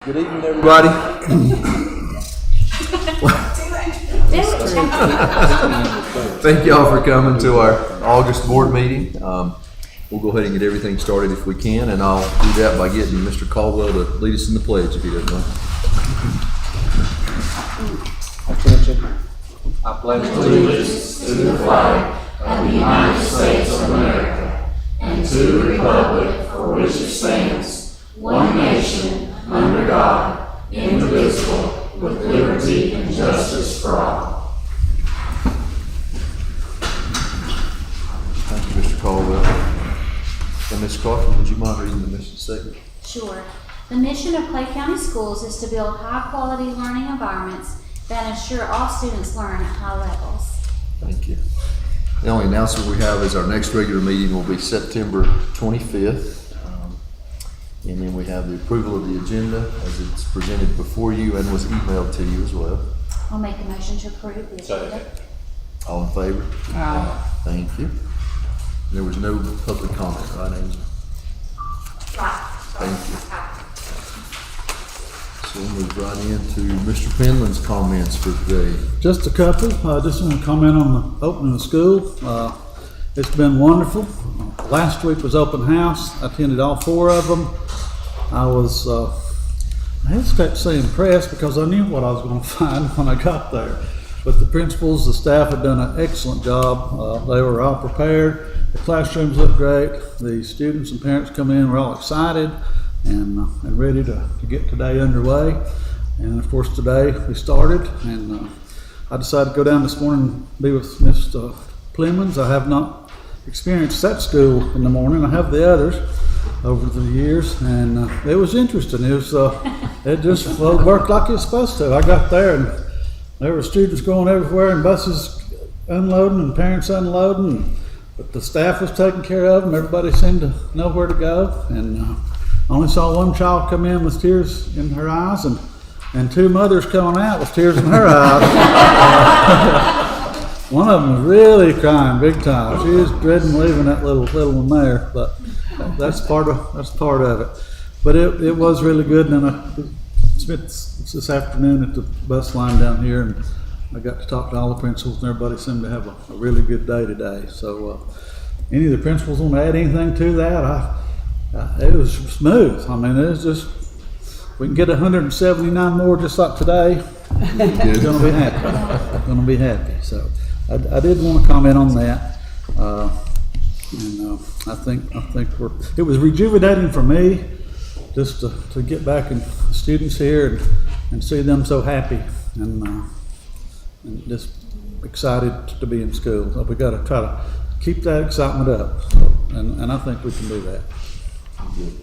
Good evening, everybody. Thank y'all for coming to our August board meeting. We'll go ahead and get everything started if we can, and I'll do that by getting Mr. Caldwell to lead us in the pledge, if he doesn't mind. I pledge allegiance to the flag of the United States of America and to the republic for which it stands, one nation, under God, indivisible, with liberty and justice for all. Thank you, Mr. Caldwell. And Ms. Clark, would you mind reading the mission statement? Sure. The mission of Clay County Schools is to build high-quality learning environments that ensure all students learn at high levels. Thank you. The only announcement we have is our next regular meeting will be September 25th. And then we have the approval of the agenda as it's presented before you and was emailed to you as well. I'll make a motion to approve the agenda. All in favor? Aye. Thank you. There was no public comment, right, Angel? Right. Thank you. So we'll move right into Mr. Penland's comments for today. Just a couple. I just want to comment on the opening of school. It's been wonderful. Last week was open house. I attended all 4 of them. I was, I hesitate to say impressed because I knew what I was going to find when I got there. But the principals, the staff had done an excellent job. They were all prepared. The classrooms looked great. The students and parents come in, were all excited and ready to get today underway. And of course today we started, and I decided to go down this morning and be with Ms. Plemons. I have not experienced that school in the morning. I have the others over the years, and it was interesting. It was it just worked like it's supposed to. I got there and there were students going everywhere and buses unloading and parents unloading, but the staff was taking care of them. Everybody seemed to know where to go, and I only saw one child come in with tears in her eyes and 2 mothers coming out with tears in her eyes. One of them was really crying big time. She was dreading leaving that little one there, but that's part of it. But it was really good. And then I spent this afternoon at the bus line down here, and I got to talk to all the principals, and everybody seemed to have a really good day today. So, any of the principals want to add anything to that? It was smooth. I mean, it was just, we can get 179 more just like today. We're going to be happy. Going to be happy. So. I did want to comment on that, and I think it was rejuvenating for me just to get back and students here and see them so happy and just excited to be in school. So we got to try to keep that excitement up, and I think we can do that. Good.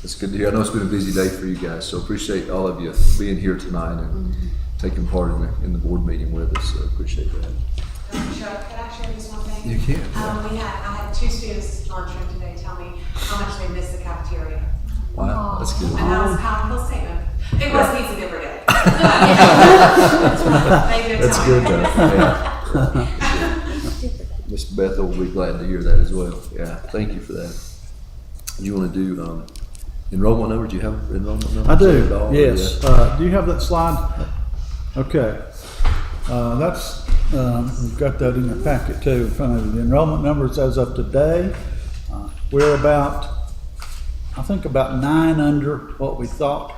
That's good to hear. I know it's been a busy day for you guys, so appreciate all of you being here tonight and taking part in the board meeting with us. So appreciate that. Can I share just one thing? You can. I had 2 students in lunchroom today tell me how much they miss the cafeteria. Wow, that's good. And that was a powerful statement. It was easy every day. That's good though. Yeah. Miss Bethel will be glad to hear that as well. Yeah, thank you for that. Do you want to do enrollment numbers? Do you have enrollment numbers? I do, yes. Yeah. Do you have that slide? Okay. That's we've got that in the packet too in front of you. The enrollment numbers as of today, we're about 9 under what we thought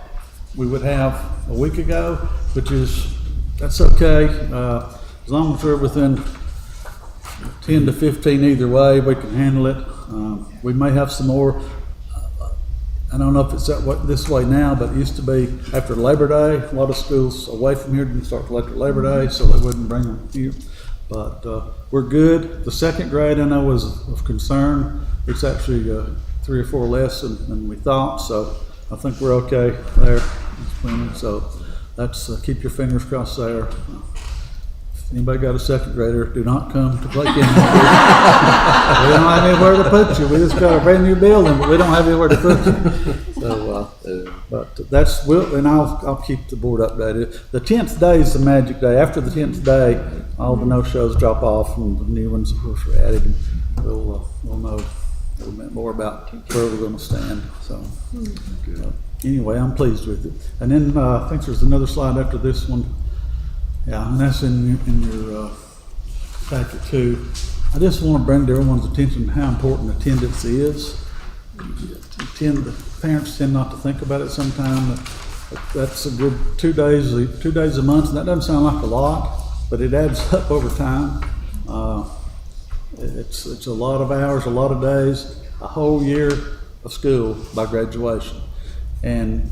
we would have a week ago, which is, that's okay. As long as we're within 10 to 15 either way, we can handle it. We may have some more. I don't know if it's this way now, but it used to be after Labor Day. A lot of schools away from here didn't start till after Labor Day, so they wouldn't bring them here. But we're good. The 2nd grade I know was of concern. It's actually 3 or 4 less than we thought, so I think we're okay there. So that's keep your fingers crossed there. If anybody got a 2nd grader, do not come to Clay County. We don't have anywhere to put you. We just got a brand new building, but we don't have anywhere to put you. So, but that's, and I'll keep the board updated. The 10th day is the magic day. After the 10th day, all the no-shows drop off, and the new ones, of course, are added. And we'll know more about where we're gonna stand, so. Anyway, I'm pleased with it. And then, I think there's another slide after this one. Yeah, and that's in your packet too. I just want to bring to everyone's attention how important attendance is. The parents tend not to think about it sometimes. That's a good 2 days a month, and that doesn't sound like a lot, but it adds up over time. It's a lot of hours, a lot of days, a whole year of school by graduation. And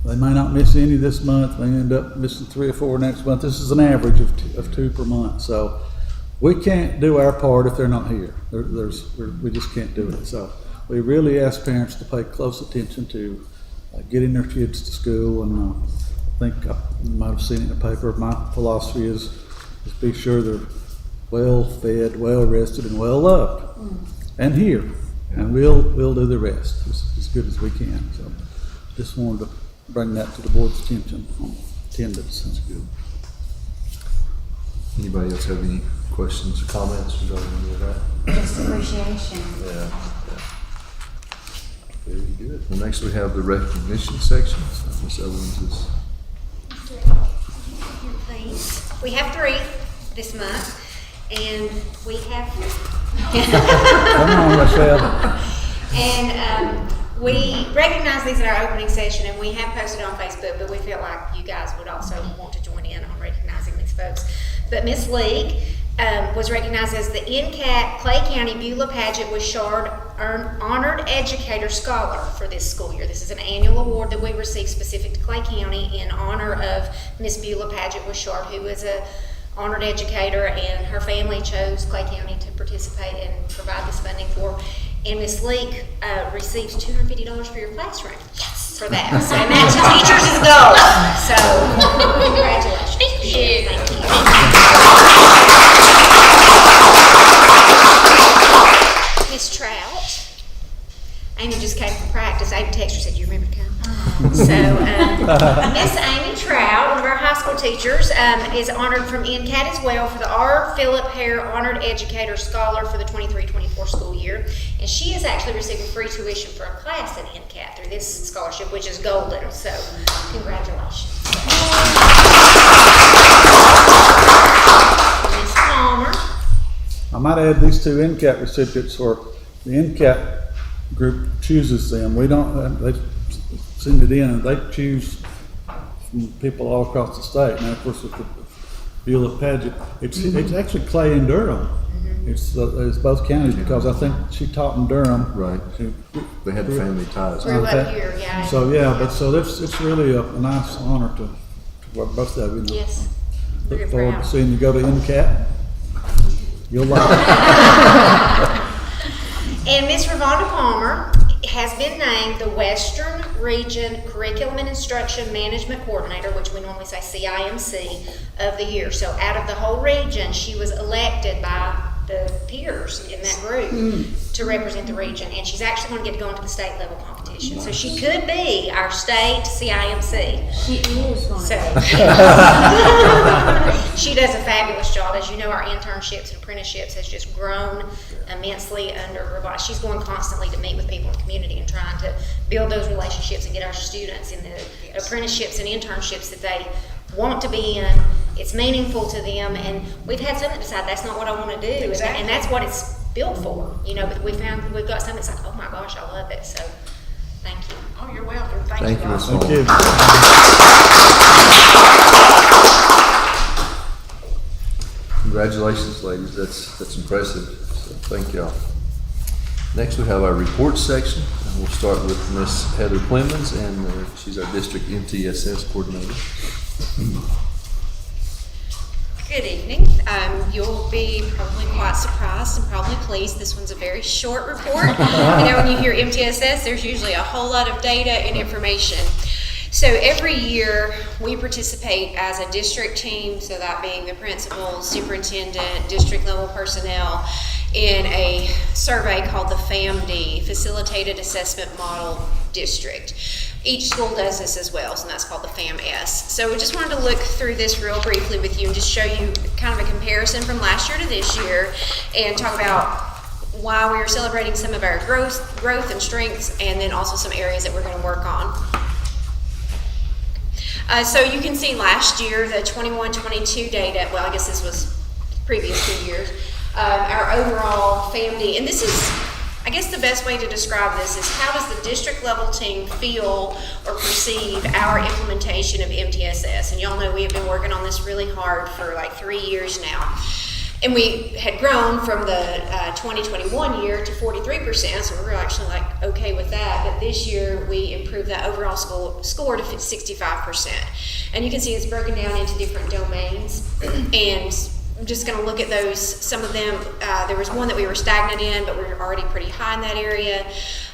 they may not miss any this month, they end up missing 3 or 4 next month. This is an average of 2 per month. So we can't do our part if they're not here. We just can't do it. So we really ask parents to pay close attention to getting their kids to school. And I think you might have seen it in the paper. My philosophy is be sure they're well fed, well rested, and well loved, and here. And we'll do the rest as good as we can. So just wanted to bring that to the board's attention on attendance. That's good. Anybody else have any questions or comments regarding any of that? Just appreciation. Yeah. Very good. Well, next we have the recognition section. Ms. Owens is. Please. We have 3 this month, and we have. Come on, Michelle. And we recognize these in our opening session, and we have posted on Facebook, but we feel like you guys would also want to join in on recognizing these folks. But Miss League was recognized as the NCAT Clay County Beulah Paget Wishard Honored Educator Scholar for this school year. This is an annual award that we receive specific to Clay County in honor of Miss Beulah Paget Wishard, who is a honored educator, and her family chose Clay County to participate and provide this funding for. And Ms. Leak receives $250 for your classroom for that. So and that to teachers is gold. So congratulations. Thank you. Miss Trout. Amy just came from practice. Amy texted her, said, "You remember to come?" So Miss Amy Trout, one of our high school teachers, is honored from NCAT as well for the R. Philip Hare Honored Educator Scholar for the 23-24 school year. And she is actually receiving free tuition for a class at NCAT through this scholarship, which is golden. So congratulations. Miss Palmer. I might add these 2 NCAT recipients, or the NCAT group chooses them. We don't, they send it in and they choose from people all across the state. Now, of course, with the Beulah Paget, it's actually Clay and Durham. It's both counties, because I think she taught in Durham. Right. They had family ties. Grew up here, yeah. So yeah, but it's really a nice honor to both of you. Yes. Look We're forward proud. to seeing you go to NCAT. You'll like it. And Miss Ravonda Palmer has been named the Western Region Curriculum and Instruction Management Coordinator, which we normally say CIMC, of the year. So out of the whole region, she was elected by the peers in that group to represent the region. And she's actually going to get to go into the state level competition. So she could be our state CIMC. She is going So to. she does a fabulous job. As you know, our internships and apprenticeships has just grown immensely under her body. She's going constantly to meet with people in the community and trying to build those relationships and get our students in the apprenticeships and internships that they want to be in. It's meaningful to them, and we've had some that decide that's not what I want to do, Exactly. and that's what it's built for. You know, but we've got some that's like, oh my gosh, I love it. So thank you. Oh, you're welcome. Thank Thank you. you, Ms. all. Thank you. Congratulations, ladies. That's impressive. So thank y'all. Next, we have our reports section, and we'll start with Miss Heather Clemens, and she's our district MTSS coordinator. Good evening. You'll be probably quite surprised and probably pleased. This one's a very short report. You know, when you hear MTSS, there's usually a whole lot of data and information. So every year we participate as a district team, so that being the principal, superintendent, district level personnel, in a survey called the FAMD, Facilitated Assessment Model District. Each school does this as well, so that's called the FAMS. So we just wanted to look through this real briefly with you and just show you kind of a comparison from last year to this year and talk about why we are celebrating some of our growth and strengths, and then also some areas that we're going to work on. So you can see last year, the 21-22 data, well, I guess this was previous 2 years, our overall family, and this is, I guess the best way to describe this is how does the district level team feel or perceive our implementation of MTSS? And y'all know we have been working on this really hard for like 3 years now. And we had grown from the 2021 year to 43%, so we were actually like okay with that. But this year we improved that overall score to 65%. And you can see it's broken down into different domains. And I'm just going to look at those. Some of them, there was one that we were stagnant in, but we were already pretty high in that area.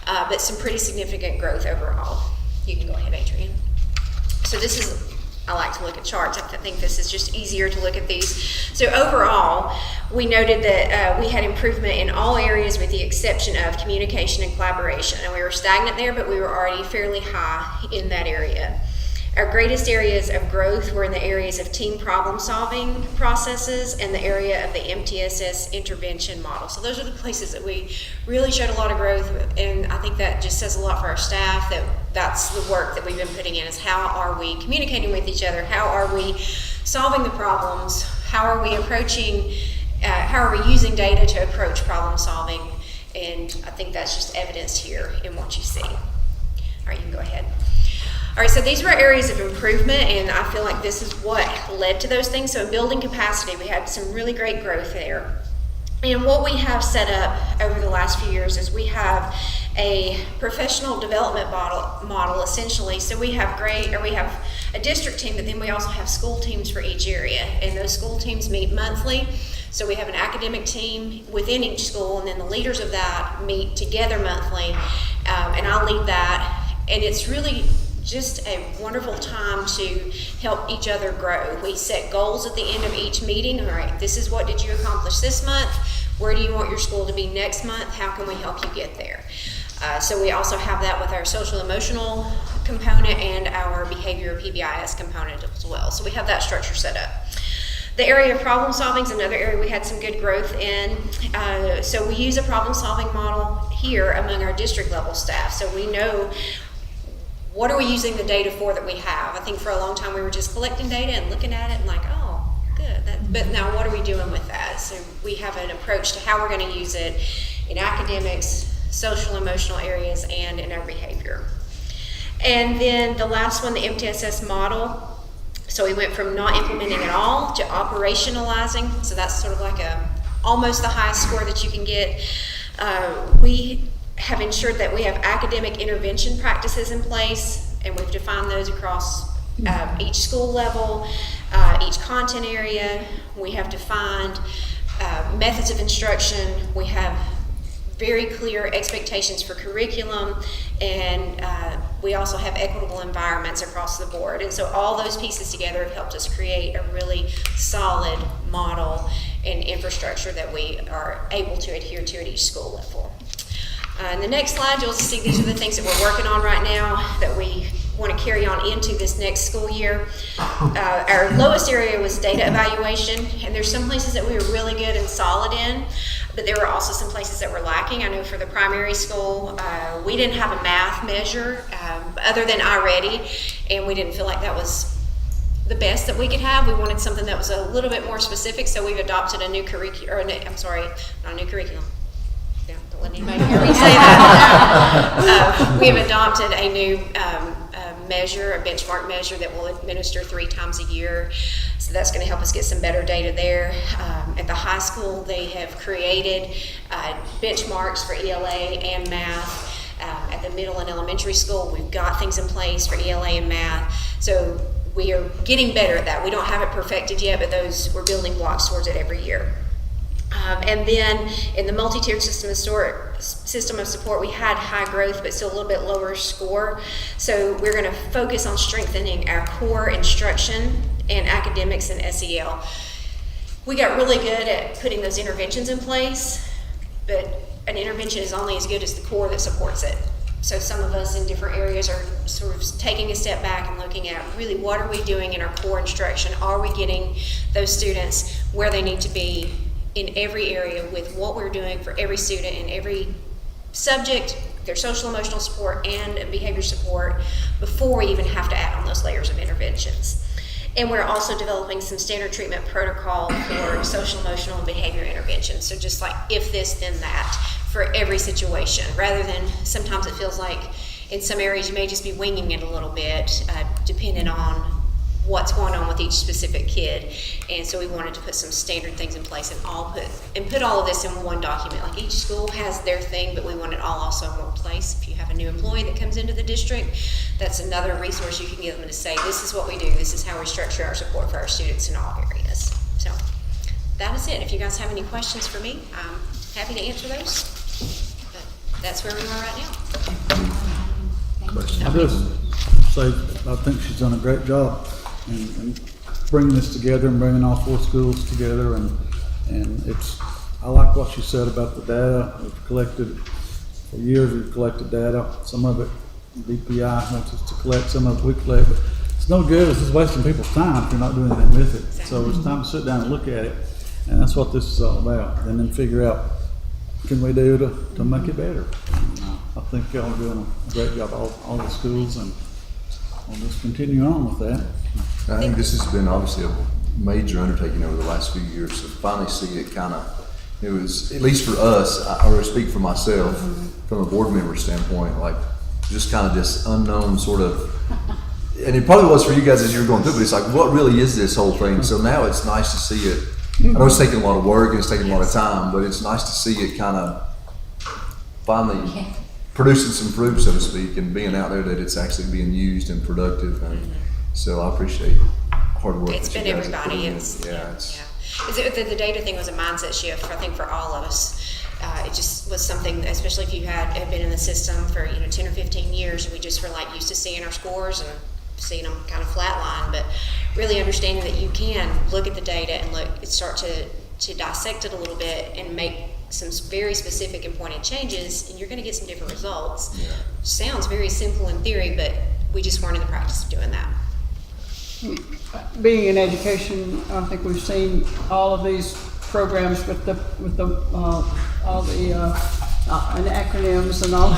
But some pretty significant growth overall. You can go ahead, Adrian. So this is, I like to look at charts. I think this is just easier to look at these. So overall, we noted that we had improvement in all areas with the exception of communication and collaboration. And we were stagnant there, but we were already fairly high in that area. Our greatest areas of growth were in the areas of team problem solving processes and the area of the MTSS intervention model. So those are the places that we really showed a lot of growth, and I think that just says a lot for our staff that that's the work that we've been putting in, is how are we communicating with each other, how are we solving the problems, how are we approaching, how are we using data to approach problem solving, and I think that's just evidenced here in what you see. All right, you can go ahead. All right, so these were areas of improvement, and I feel like this is what led to those things. So in building capacity, we had some really great growth there. And what we have set up over the last few years is we have a professional development model essentially. So we have a district team, but then we also have school teams for each area. And those school teams meet monthly. So we have an academic team within each school, and then the leaders of that meet together monthly. And I'll lead that. And it's really just a wonderful time to help each other grow. We set goals at the end of each meeting. All right, this is what did you accomplish this month? Where do you want your school to be next month? How can we help you get there? So we also have that with our social emotional component and our behavior PBIS component as well. So we have that structure set up. The area of problem solving is another area we had some good growth in. So we use a problem solving model here among our district level staff. So we know what are we using the data for that we have. I think for a long time we were just collecting data and looking at it and like, oh, good. But now what are we doing with that? So we have an approach to how we're going to use it in academics, social emotional areas, and in our behavior. And then the last one, the MTSS model. So we went from not implementing at all to operationalizing. So that's sort of like almost the highest score that you can get. We have ensured that we have academic intervention practices in place, and we've defined those across each school level, each content area. We have defined methods of instruction. We have very clear expectations for curriculum, and we also have equitable environments across the board. And so all those pieces together have helped us create a really solid model and infrastructure that we are able to adhere to at each school level. In the next slide, you'll see these are the things that we're working on right now that we want to carry on into this next school year. Our lowest area was data evaluation, and there's some places that we were really good and solid in, but there were also some places that were lacking. I know for the primary school, we didn't have a math measure other than iReady, and we didn't feel like that was the best that we could have. We wanted something that was a little bit more specific, so we've adopted a new curriculum, not a new curriculum. Don't let anybody hear me say that. We have adopted a new measure, a benchmark measure that we'll administer 3 times a year. So that's going to help us get some better data there. At the high school, they have created benchmarks for ELA and math. At the middle and elementary school, we've got things in place for ELA and math. So we are getting better at that. We don't have it perfected yet, but we're building blocks towards it every year. And then in the multi-tiered system of support, we had high growth, but still a little bit lower score. So we're going to focus on strengthening our core instruction and academics and SEL. We got really good at putting those interventions in place, but an intervention is only as good as the core that supports it. So some of us in different areas are sort of taking a step back and looking at really what are we doing in our core instruction? Are we getting those students where they need to be in every area with what we're doing for every student in every subject, their social emotional support and behavior support, before we even have to add on those layers of interventions. And we're also developing some standard treatment protocol for social emotional and behavior interventions. So just like if this, then that, for every situation, rather than sometimes it feels like in some areas you may just be winging it a little bit, depending on what's going on with each specific kid. And so we wanted to put some standard things in place and put all of this in one document. Like each school has their thing, but we want it all also in one place. If you have a new employee that comes into the district, that's another resource you can give them to say, this is what we do, this is how we structure our support for our students in all areas. So that is it. If you guys have any questions for me, I'm happy to answer those. But that's where we are right now. Question? I just say, I think she's done a great job in bringing this together and bringing all 4 schools together, and I like what she said about the data. We've collected, for years we've collected data, some of it DPI wants us to collect, some of it we collect, but it's no good, it's just wasting people's time if you're not doing anything with it. So it's time to sit down and look at it, and that's what this is all about, and then figure out, can we do to make it better? I think y'all are doing a great job, all the schools, and we'll just continue on with that. I think this has been obviously a major undertaking over the last few years. So finally see it it was, at least for us, I will speak for myself, from a board member standpoint, like just kind of this unknown sort of, and it probably was for you guys as you were going through, but it's like, what really is this whole thing? So now it's nice to see it. I know it's taking a lot of work and it's taking a lot of time, but it's nice to see it kind of finally producing some fruit, so to speak, and being out there that it's actually being used and productive. And so I appreciate hard work. It's been everybody. The data thing was a mindset shift, I think, for all of us. It just was something, especially if you had been in the system for 10 or 15 years, and we just were like used to seeing our scores and seeing them kind of flatline. But really understanding that you can look at the data and start to dissect it a little bit and make some very specific and pointed changes, and you're going to get some different results. Yeah. Sounds very simple in theory, but we just weren't in the practice of doing that. Being in education, I think we've seen all of these programs with all the and acronyms and all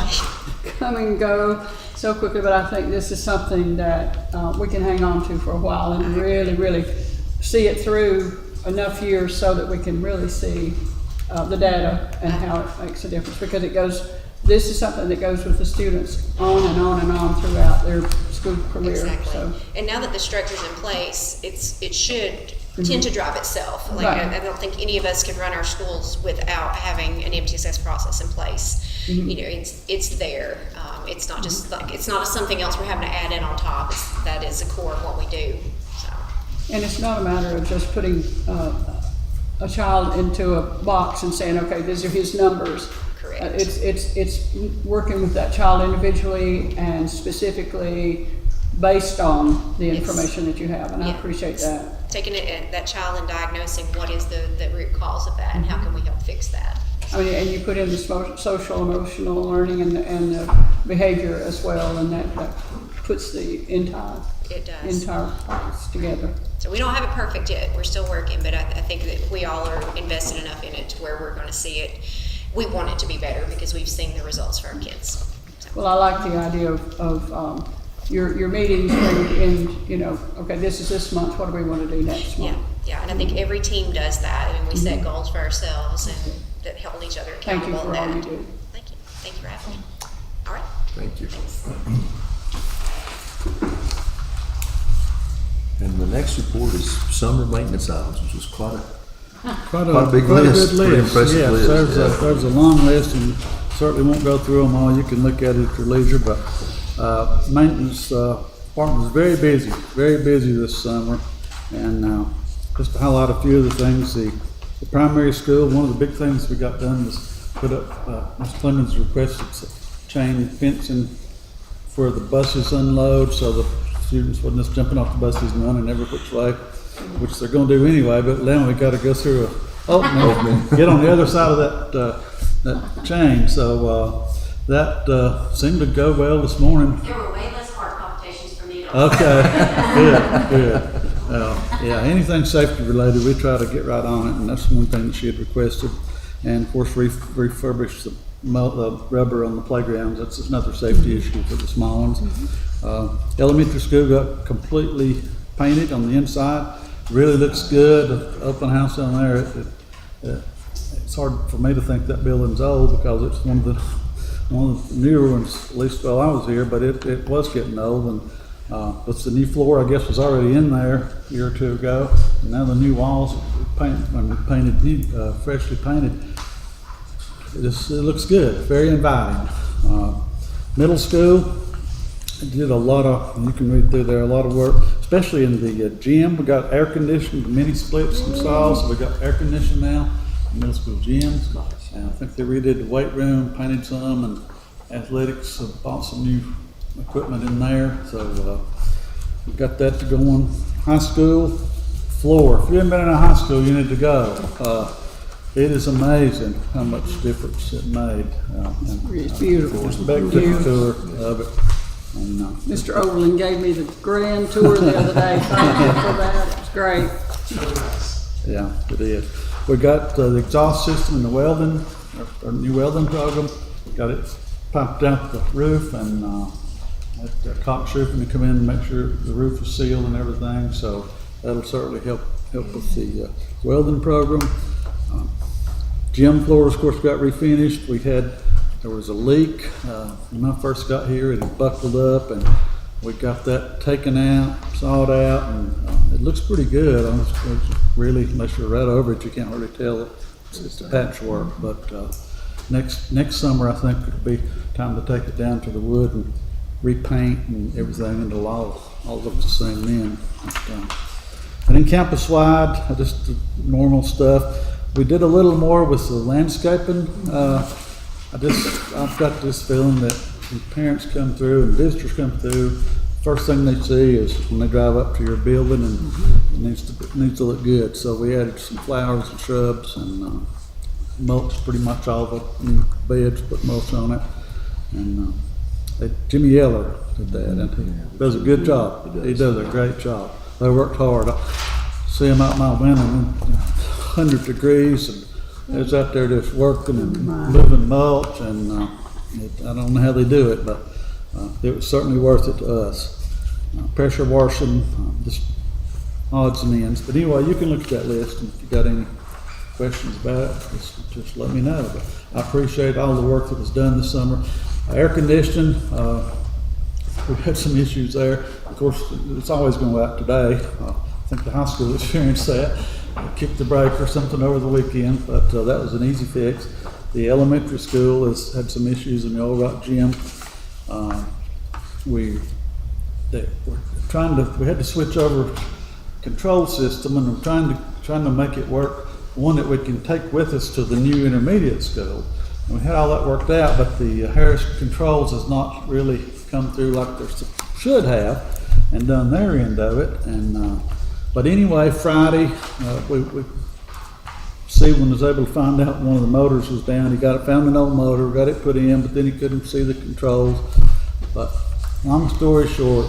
come and go so quickly. But I think this is something that we can hang on to for a while and really see it through enough years so that we can really see the data and how it makes a difference, because this is something that goes with the students on and on and on throughout their school career. Exactly. So, and now that the structure's in place, it should tend to drive itself. Like Right. I don't think any of us can run our schools without having an MTSS process in place. It's there. It's not just like, it's not something else we're having to add in on top. That is the core of what we do. So. and it's not a matter of just putting a child into a box and saying, okay, these are his numbers. Correct. It's working with that child individually and specifically based on the information that you have, and I appreciate that. Taking that child and diagnosing what is the root cause of that and how can we help fix that. I mean, and you put in the social emotional learning and the behavior as well, and that puts the entire package together. So we don't have it perfect yet. We're still working, but I think that we all are invested enough in it to where we're going to see it. We want it to be better because we've seen the results for our kids. So. Well, I like the idea of your meetings in, okay, this is this month, what do we want to do next month? Yeah, and I think every team does that. I mean, we set goals for ourselves and that hold each other accountable. Thank you for all you do. Thank you. Thank you for having me. All right. Thank you. And the next report is summer maintenance items, which was quite a big list. Good Pretty list. impressive Yes, list. there's a long list, and certainly won't go through them all. You can look at it at your leisure, but maintenance department is very busy this summer. And just to highlight a few of the things, the primary school, one of the big things we got done was put up, Ms. Clemens requested chain fencing for the buses unload, so the students wasn't just jumping off the buses and running every which way, which they're going to do anyway, but now we got to go through a opening, get on the other side of that chain. So that seemed to go well this morning. There were way less car competitions for me. Okay, good. Yeah, anything safety related, we try to get right on it, and that's one thing that she had requested. And of course, refurbish the rubber on the playgrounds. That's another safety issue for the small ones. Elementary school got completely painted on the inside. Really looks good. The open house down there. It's hard for me to think that building's old because it's one of the newer ones. At least while I was here, but it was getting old. And but the new floor, I guess, was already in there a year or two ago. And now the new walls freshly painted. It looks good, very inviting. Middle school, I did a lot of, you can read through there, a lot of work, especially in the gym. We got air conditioned, mini splits installs, so we got air conditioning now in middle school gyms. And I think they redid the weight room, painted some, and athletics, bought some new equipment in there. So we got that to go on. High school floor. If you haven't been in a high school, you need to go. It is amazing how much difference it made. It's beautiful. Just back to the tour of it. And, Mr. Overland gave me the grand tour the other day. Thank you for that. It was great. yeah, it is. We got the exhaust system in the welding, our new welding program. Got it pumped out the roof, and had Cox Roofing to come in and make sure the roof was sealed and everything. So that'll certainly help with the welding program. Gym floors, of course, got refinished. There was a leak when I first got here. It had buckled up, and we got that taken out, sawed out, and it looks pretty good. It's really, unless you're right over it, you can't really tell it's a patchwork. But next summer, I think it'll be time to take it down to the wood and repaint and everything, and it'll all look the same then. And then campus-wide, just the normal stuff. We did a little more with the landscaping. I've got this feeling that when parents come through and visitors come through, first thing they see is when they drive up to your building, and it needs to look good. So we added some flowers and shrubs, and mulched pretty much all the new beds, put mulch on it. And Jimmy Yeller did that, and he does a good job. He does a great job. They worked hard. I see him out my window, 100 degrees, and they was out there just working and moving mulch, and I don't know how they do it, but it was certainly worth it to us. Pressure washing, just odds and ends. But anyway, you can look at that list, and if you got any questions about it, just let me know. But I appreciate all the work that was done this summer. Air conditioning, we had some issues there. Of course, it's always going to go out today. I think the high school experienced that. Kicked the brake or something over the weekend, but that was an easy fix. The elementary school has had some issues in the Old Rock gym. We had to switch over control system, and we're trying to make it work, one that we can take with us to the new intermediate school. And we had all that worked out, but the Harris controls has not really come through like they should have, and done their end of it. And but anyway, Friday, Stephen was able to find out one of the motors was down. He found an old motor, got it put in, but then he couldn't see the controls. But long story short,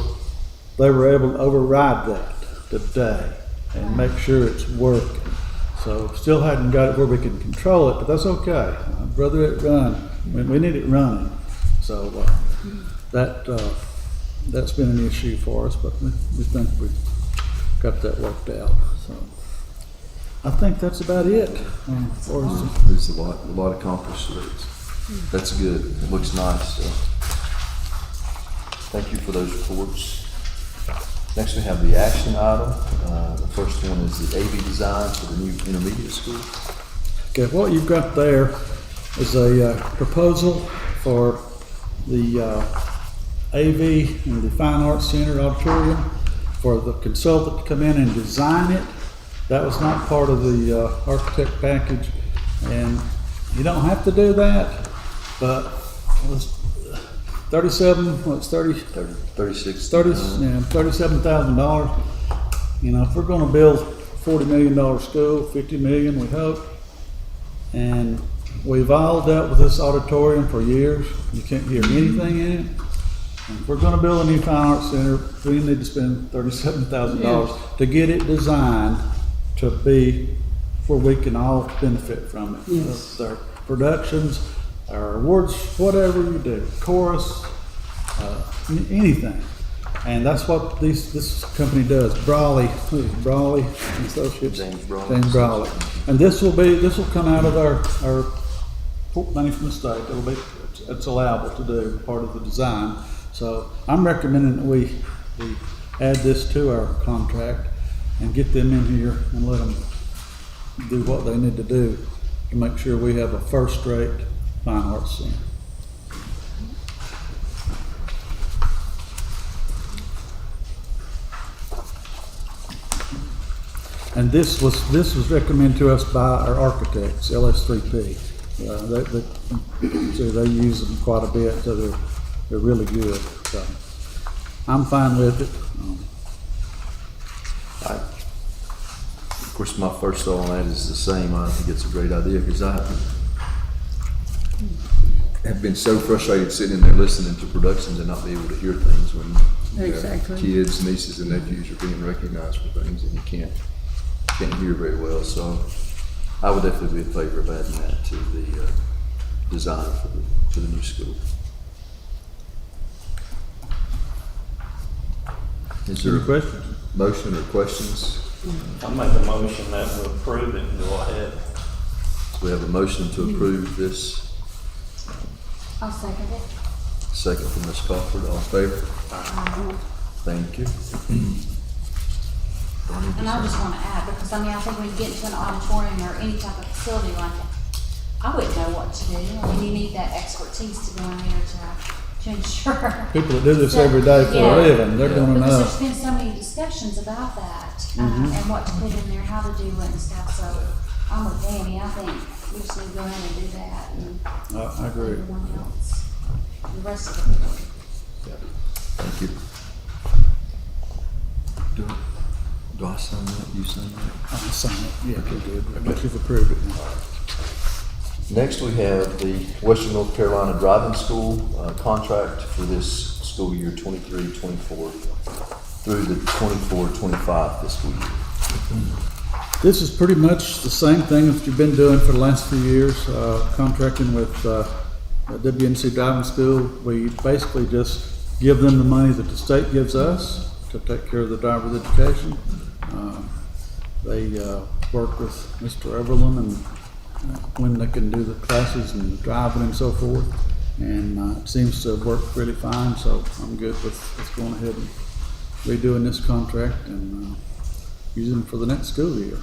they were able to override that today and make sure it's working. So still hadn't got it where we can control it, but that's okay. I'd rather it run. We need it running. So that's been an issue for us, but we think we've got that worked out. So I think that's about it. There's a lot accomplished. That's good. It looks nice. So. Thank you for those reports. Next we have the action item. The first one is the AV design for the new intermediate school. Okay, what you've got there is a proposal for the AV and the Fine Arts Center auditorium for the consultant to come in and design it. That was not part of the architect package, and you don't have to do that, but it was $37,000. You know, if we're going to build $40 million school, $50 million, we hope, and we've all dealt with this auditorium for years. You can't hear anything in it. And if we're gonna build a new fine arts center, we need to spend $37,000 to get it designed to be where we can all benefit from it. Yes. Our productions, our awards, whatever you do, chorus, anything. And that's what this company does. Brawley and Associates. James Brawley. James Brawley. And this will come out of our money from the state. It's allowable to do, part of the design. So I'm recommending that we add this to our contract and get them in here and let them do what they need to do to make sure we have a first-rate fine arts center. And this was recommended to us by our architects, LS3P. So they use them quite a bit, so they're really good. So I'm fine with it. Of course, my first thought on that is the same. I think it's a great idea because I have been so frustrated sitting in there listening to productions and not be able to hear things when you have Exactly. kids, nieces, and nephews are being recognized for things and you can't hear very well. So I would definitely be in favor of adding that to the design for the new school. Is there Any a questions? motion or questions? I make a motion that we approve it and go ahead. So we have a motion to approve this. I'll second it. Second from Ms. Crawford. All in favor? Thank you. And I just want to add, because I mean, I think when you get into an auditorium or any type of facility like that, I wouldn't know what to do. I mean, you need that expertise to go in there to ensure. People that do this every day for a living, they're gonna Because know. there's been so many discussions about that, and what to put in there, how to do it and stuff, so I'm with Danny, I think we just need to go ahead and do that, and I agree. everyone else, the rest of the board. Thank you. Do I sign that? You sign that? I'll sign it. Yeah, you did. But you've approved it now. Next, we have the Western North Carolina Driving School contract for this school year 23-24 through the 24-25 fiscal year. This is pretty much the same thing that you've been doing for the last few years, contracting with WNC Driving School. We basically just give them the money that the state gives us to take care of the driver's education. They work with Mr. Everland and when they can do the classes and driving and so forth. And it seems to work really fine, so I'm good with going ahead and redoing this contract and using them for the next school year.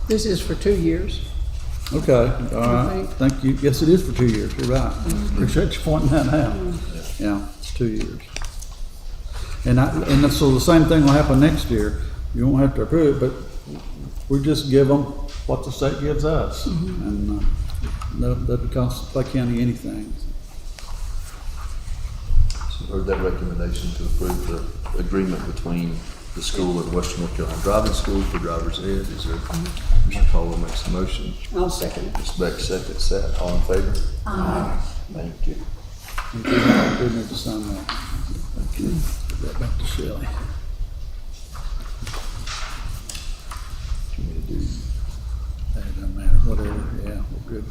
This is for 2 years. Okay, all right, thank you. Yes, it is for 2 years, you're right. Appreciate you pointing that out. Yeah, it's 2 years. And so the same thing will happen next year. You won't have to approve it, but we just give them what the state gives us. And that doesn't cost Clay County anything. So heard that recommendation to approve the agreement between the school and Western North Carolina Driving School for driver's ed. Is there, Mr. Caldwell makes the motion. I'll second it. Ms. Beck seconds that. All in favor? Thank you. We need to sign that. Okay, put that back to Shelley. Do you want me to do? That doesn't matter, whatever, yeah, we're good.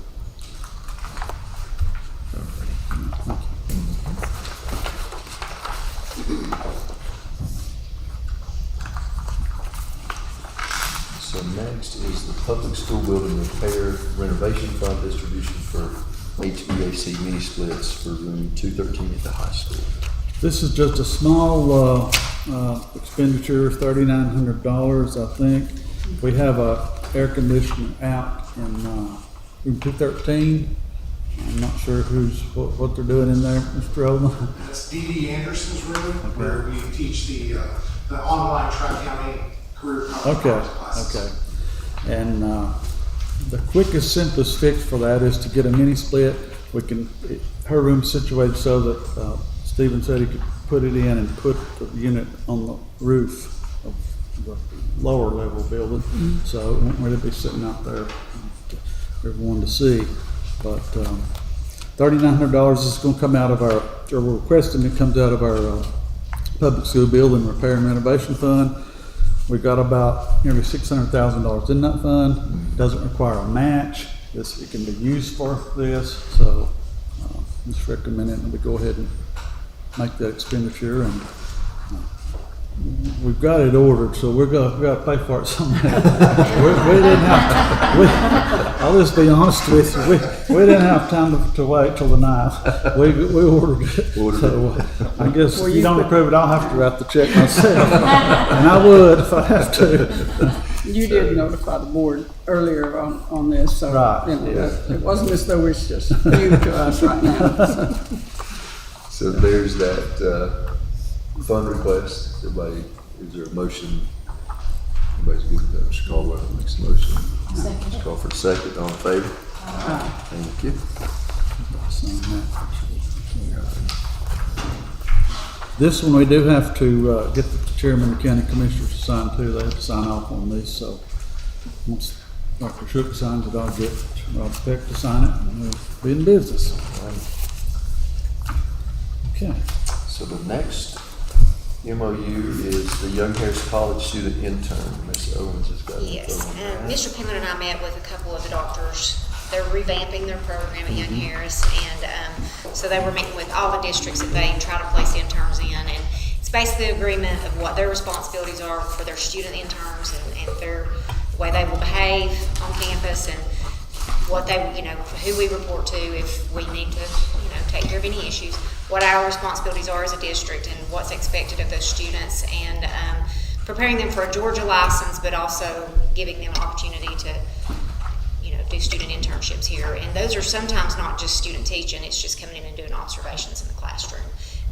So next is the Public School Building Repair Renovation Fund distribution for HVAC mini splits for room 213 at the high school. This is just a small expenditure, $3,900, I think. We have a air conditioner out in room 213. I'm not sure what they're doing in there, Mr. Oldham. That's Dee Anderson's room, where we teach the online Tri-County career classes. Okay. And the quickest, simplest fix for that is to get a mini split. Her room's situated so that Stephen said he could put it in and put the unit on the roof of the lower level building. So it won't really be sitting out there for everyone to see. But $3,900 is gonna come out of our, or we're requesting it comes out of our, public school building repair and renovation fund. We got about nearly $600,000 in that fund. Doesn't require a match. It can be used for this, so, just recommending that we go ahead and make that expenditure, and we've got it ordered, so we gotta pay for it somehow. We didn't have, I'll just be honest with you, we didn't have time to wait till the 9th. We ordered it. So I guess if you don't approve it, I'll have to write the check myself. And I would if I have to. You did notify the board earlier on this, so. Right, you know, yeah. It wasn't as though it's just new to us right now. So. So there's that, fund request. Everybody, is there a motion? Everybody's good with that. Mr. Caldwell makes a motion. Second. Mr. Crawford, second. All in favor? Thank you. This one, we do have to get the chairman and county commissioners to sign too. They have to sign off on this, so once Dr. Shook signs it, I'll get Rob Peck to sign it, and we'll be in business. Okay. So the next MOU is the Young Harris College student intern. Ms. Owens has got it. Yes, Mr. Penland and I met with a couple of the doctors. They're revamping their program at Young Harris, and so they were meeting with all the districts that they try to place interns in, and it's basically an agreement of what their responsibilities are for their student interns and the way they will behave on campus, and what they, who we report to if we need to, take care of any issues, what our responsibilities are as a district, and what's expected of those students, and preparing them for a Georgia license, but also giving them an opportunity to do student internships here. And those are sometimes not just student teaching, it's just coming in and doing observations in the classroom.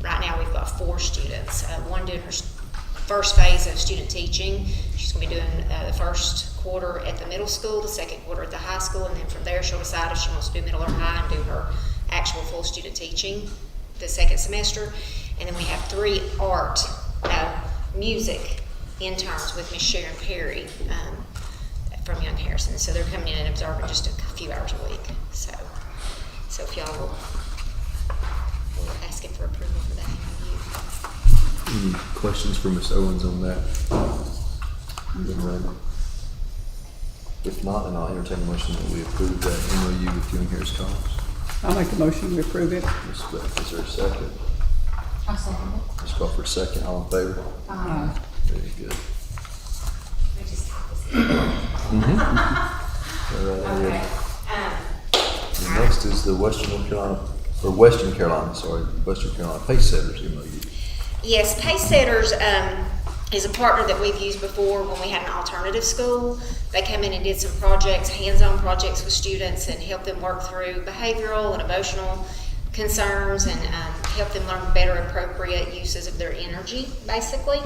Right now we've got 4 students, one doing her first phase of student teaching. She's going to be doing the first quarter at the middle school, the second quarter at the high school, and then from there she'll decide if she wants to do middle or high and do her actual full student teaching the second semester. And then we have 3 music interns with Miss Sharon Perry from Young Harrison. So they're coming in and observing just a few hours a week. So if y'all will, we're asking for approval for that MOU. Any questions for Ms. Owens on that? If not, then I'll entertain a motion that we approve that MOU with Young Harris College. I'll make a motion to approve it. Ms. Beth, is there a second? I'll second it. Ms. Crawford, second. All in favor? Very good. I just have this. All right, Okay. the next is the Western Carolina Pace Setters MOU. Yes, Pace Setters is a partner that we've used before when we had an alternative school. They come in and did some projects, hands-on projects with students, and help them work through behavioral and emotional concerns, and help them learn better appropriate uses of their energy, basically.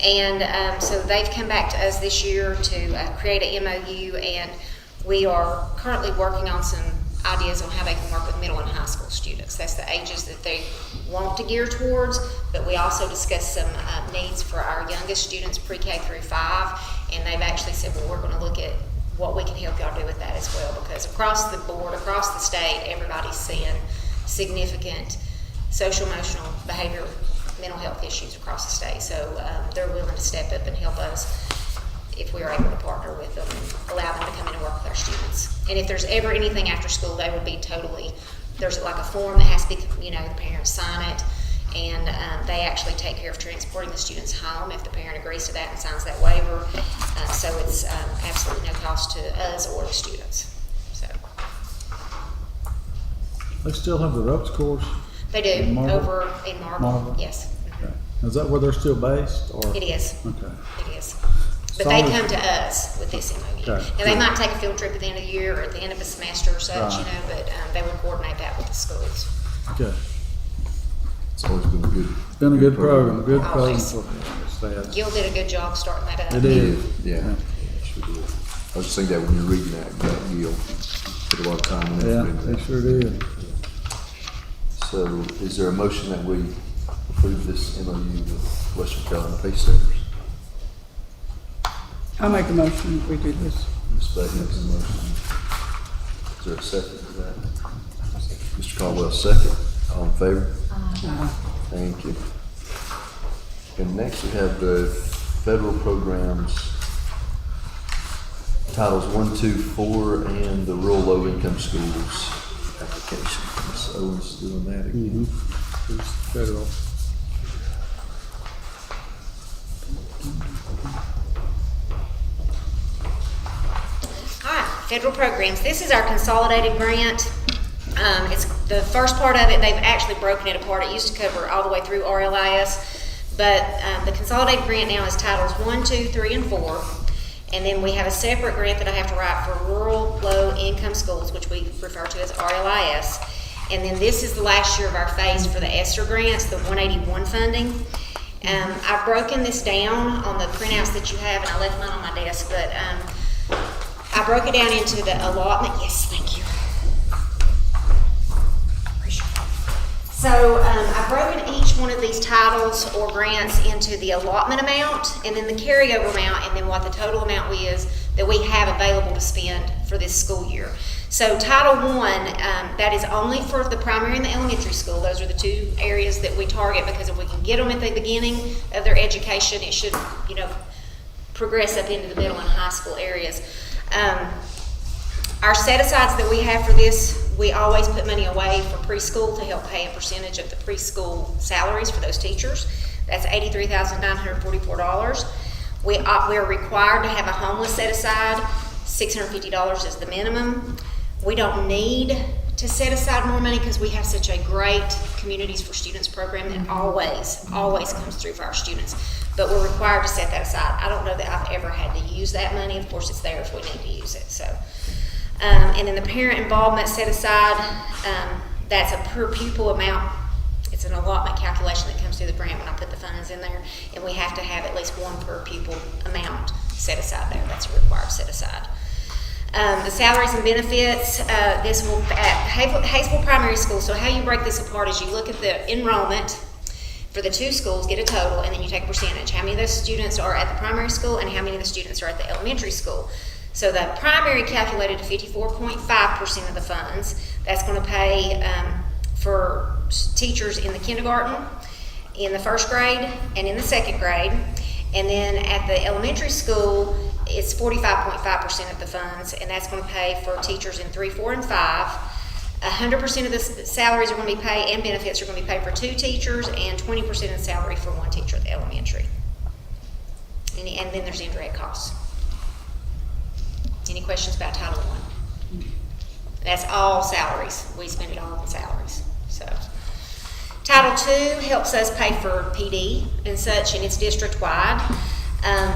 And so they've come back to us this year to create an MOU, and we are currently working on some ideas on how they can work with middle and high school students. That's the ages that they want to gear towards, but we also discussed some needs for our youngest students, pre-K through 5, and they've actually said, well, we're going to look at what we can help y'all do with that as well, because across the board, across the state, everybody's seeing significant social, emotional, behavioral, mental health issues across the state. So they're willing to step up and help us if we are able to partner with them and allow them to come in and work with our students. And if there's ever anything after school, they would be there's like a form that has to be, the parents sign it, and they actually take care of transporting the students home if the parent agrees to that and signs that waiver. So it's absolutely no cost to us or the students. So They still have the ropes course? they do In Marble? over in Marble. Yes, Okay. Is that where they're still based, or? it is. Okay. It is. But they Solid. come to us with this MOU. Okay. Now, they might take a field trip at the end of the year or at the end of a semester or such, Right. but they will coordinate that with the schools. Okay. It's always been a good. It's been a good program, good program Always. for staff. Gil did a good job starting that up. It is. Yeah. Sure did. I was just thinking that when you're reading that, Gil put a lot of time and Yeah, effort into they that. sure did. So is there a motion that we approve this MOU with Western Carolina Pace Setters? I'll make a motion that we do this. Ms. Beck makes a motion. Is there a second to that? Mr. Caldwell, second. All in favor? Thank you. And next we have the federal programs, titles 1, 2, 4, and the rural low-income schools application. Ms. Owens doing that again. It's federal. All right, federal programs. This is our consolidated grant. It's the first part of it. They've actually broken it apart. It used to cover all the way through RLIS, but the consolidated grant now is titles 1, 2, 3, and 4. And then we have a separate grant that I have to write for rural low-income schools, which we refer to as RLIS. And then this is the last year of our phase for the ESSER grants, the 181 funding. I've broken this down on the printouts that you have, and I left mine on my desk, but I broke it down into the allotment. Yes, thank you. So I've broken each one of these titles or grants into the allotment amount, and then the carryover amount, and then what the total amount is that we have available to spend for this school year. So Title I, that is only for the primary and the elementary school. Those are the two areas that we target, because if we can get them at the beginning of their education, it should, progress up into the middle and high school areas. Our set-asides that we have for this, we always put money away for preschool to help pay a percentage of the preschool salaries for those teachers. That's $83,944. We are required to have a homeless set-aside. $650 is the minimum. We don't need to set aside more money because we have such a great Communities for Students program that always comes through for our students. But we're required to set that aside. I don't know that I've ever had to use that money. Of course, it's there if we need to use it. So, and then the parent involvement set aside, that's a per pupil amount. It's an allotment calculation that comes through the grant when I put the funds in there, and we have to have at least one per pupil amount set aside there. That's a required set aside. The salaries and benefits, this will, at Hayesville Primary School, so how you break this apart is you look at the enrollment for the two schools, get a total, and then you take a percentage. How many of those students are at the primary school and how many of the students are at the elementary school. So the primary calculated to 54.5% of the funds. That's going to pay for teachers in the kindergarten, in the first grade, and in the second grade. And then at the elementary school, it's 45.5% of the funds, and that's going to pay for teachers in 3, 4, and 5. 100% of the salaries are going to be paid, and benefits are going to be paid for 2 teachers, and 20% of the salary for 1 teacher at the elementary. And then there's indirect costs. Any questions about Title I? That's all salaries. We spend it all on salaries. So, Title II helps us pay for PD and such, and it's district-wide.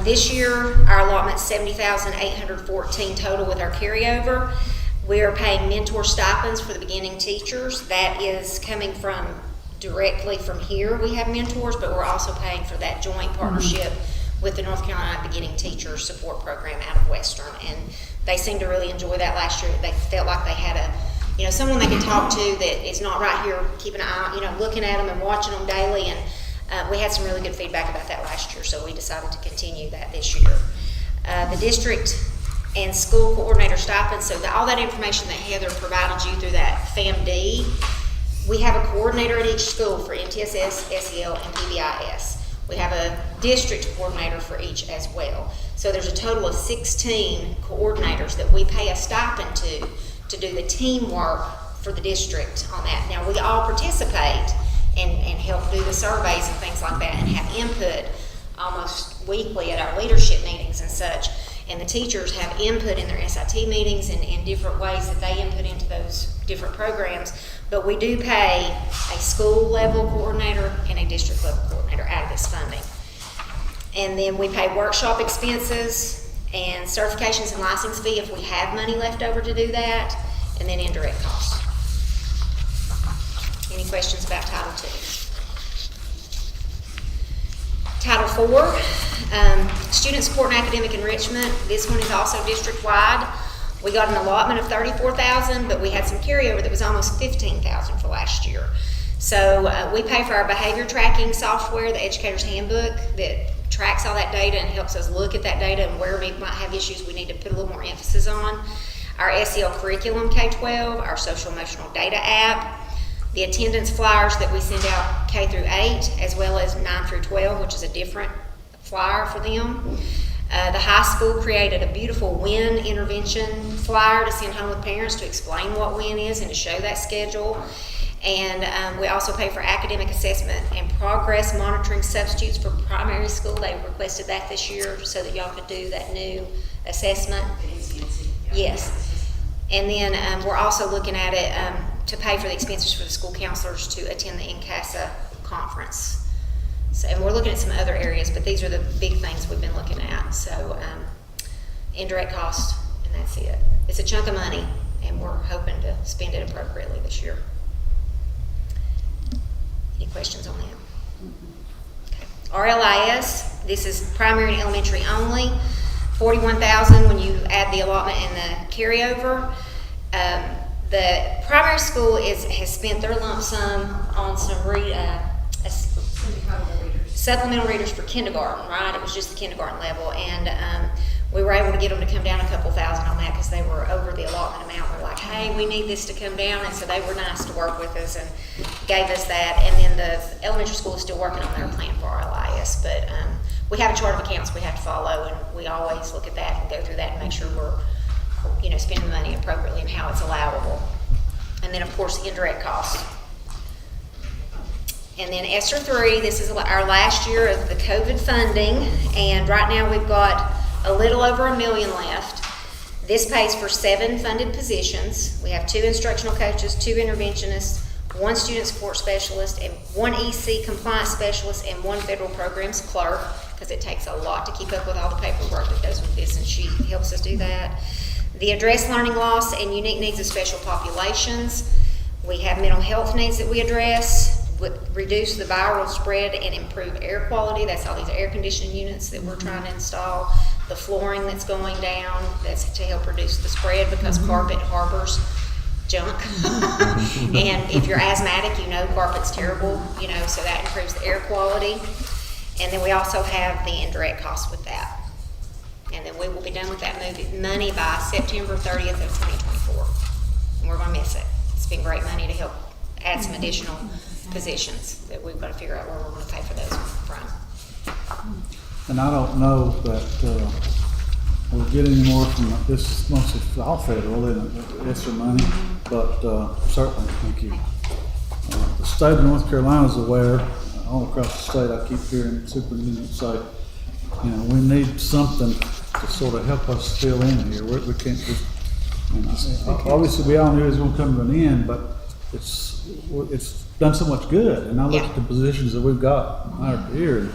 This year, our allotment's $70,814 total with our carryover. We are paying mentor stipends for the beginning teachers. That is coming from directly from here. We have mentors, but we're also paying for that joint partnership with the North Carolina Beginning Teachers Support Program out of Western, and they seemed to really enjoy that last year. They felt like they had someone they can talk to that is not right here keeping an eye, looking at them and watching them daily, and we had some really good feedback about that last year, so we decided to continue that this year. The district and school coordinator stipends, so all that information that Heather provided you through that FAMD, we have a coordinator at each school for MTSS, SEL, and PBIS. We have a district coordinator for each as well. So there's a total of 16 coordinators that we pay a stipend to do the teamwork for the district on that. Now, we all participate and help do the surveys and things like that and have input almost weekly at our leadership meetings and such. And the teachers have input in their SIT meetings and in different ways that they input into those different programs. But we do pay a school level coordinator and a district level coordinator out of this funding. And then we pay workshop expenses and certifications and license fee if we have money left over to do that, and then indirect costs. Any questions about Title II? Title IV, student support and academic enrichment. This one is also district-wide. We got an allotment of $34,000, but we had some carryover that was almost $15,000 for last year. So we pay for our behavior tracking software, the Educator's Handbook, that tracks all that data and helps us look at that data and where we might have issues we need to put a little more emphasis on. Our SEL curriculum K-12, our social emotional data app, The attendance flyers that we send out K through 8, as well as 9 through 12, which is a different flyer for them. The high school created a beautiful WIN intervention flyer to send home with parents to explain what WIN is and to show that schedule. And we also pay for academic assessment and progress monitoring substitutes for primary school. They requested that this year so that y'all could do that new assessment. Yes. And then we're also looking at it to pay for the expenses for the school counselors to attend the NCASA conference. So, and we're looking at some other areas, but these are the big things we've been looking at. So indirect costs, and that's it. It's a chunk of money, and we're hoping to spend it appropriately this year. Any questions on that? Okay. RLIS, this is primary and elementary only. $41,000 when you add the allotment and the carryover. The primary school has spent their lump sum on some supplemental readers for kindergarten, right? It was just the kindergarten level, and we were able to get them to come down a couple thousand on that because they were over the allotment amount. We're like, hey, we need this to come down, and so they were nice to work with us and gave us that. And then the elementary school is still working on their plan for RLIS, but we have a chart of accounts we have to follow, and we always look at that and go through that and make sure we're, spending the money appropriately and how it's allowable. And then, of course, the indirect costs. And then ESSER 3, this is our last year of the COVID funding, and right now we've got a little over $1 million left. This pays for 7 funded positions. We have 2 instructional coaches, 2 interventionists, 1 student support specialist, and 1 EC compliance specialist, and 1 federal programs clerk, because it takes a lot to keep up with all the paperwork that goes with this, and she helps us do that. The address learning loss and unique needs of special populations. We have mental health needs that we address, reduce the viral spread and improve air quality. That's all these air conditioning units that we're trying to install. The flooring that's going down, that's to help reduce the spread because carpet harbors junk. And if you're asthmatic, carpet's terrible, so that improves the air quality. And then we also have the indirect costs with that. And then we will be done with that money by September 30th of 2024. And we're going to miss it. It's been great money to help add some additional positions that we've got to figure out where we're going to pay for those from. And I don't know that we'll get any more from this, mostly all federal, and extra money, but certainly, thank you. The state of North Carolina is aware, all across the state, I keep hearing superintendents say, we need something to sort of help us fill in here. We can't just, obviously we all knew it was going to come to an end, but it's done so much good. And I look at the positions that we've got hired here, and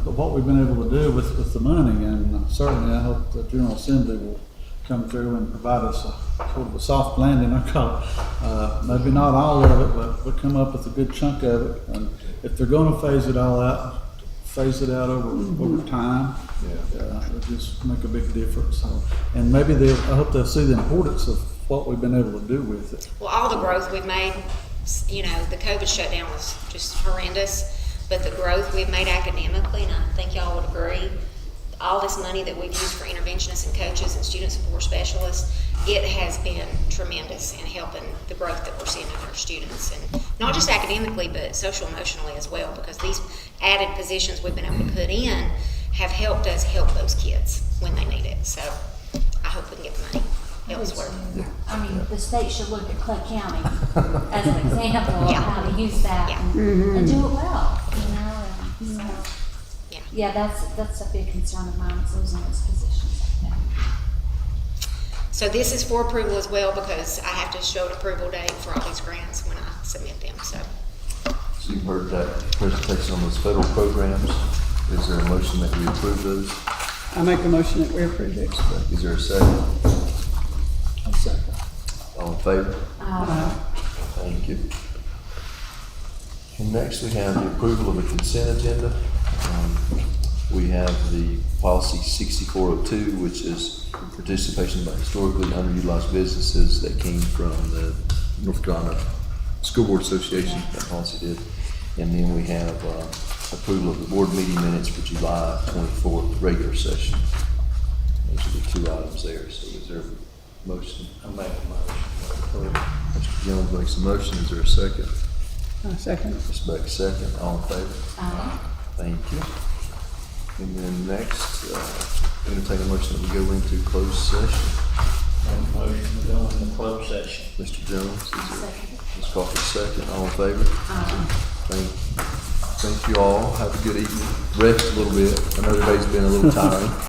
what we've been able to do with the money, and certainly I hope the General Assembly will come through and provide us a sort of a soft landing, I call it. Maybe not all of it, but we'll come up with a good chunk of it. And if they're going to phase it all out, phase it out over time. It'll just make a big difference. So, and maybe I hope they'll see the importance of what we've been able to do with it. Well, all the growth we've made, the COVID shutdown was just horrendous, but the growth we've made academically, and I think y'all would agree, all this money that we've used for interventionists and coaches and student support specialists, it has been tremendous in helping the growth that we're seeing in our students, and not just academically, but social emotionally as well, because these added positions we've been able to put in have helped us help those kids when they need it. So I hope we can get the money elsewhere. I mean, the state should look at Clay County as an example of how to use that and do it well, Yeah, that's a big concern of mine, is losing those positions like that. So this is for approval as well, because I have to show an approval date for all these grants when I submit them, So you've heard that presentation on those federal programs. Is there a motion that we approve those? I make a motion that we approve it. Is there a second? A second. All in favor? Thank you. And next we have the approval of the consent agenda. We have the policy 6402, which is participation by historically underutilized businesses that came from the North Carolina School Board Association, that policy did. And then we have approval of the board meeting minutes for July 24th, regular session. Those are the 2 items there. So is there Motion. I make a motion. Mr. Jones makes a motion. Is there a second? A second. Ms. Beck, second. All in favor? Thank you. And then next, entertain a motion that we go into closed session. Make a motion to go into closed session. Mr. Jones, is there? Second. Ms. Coffey, second. All in favor? Thank you all. Have a good evening. Rest a little bit. I know today's been a little tiring.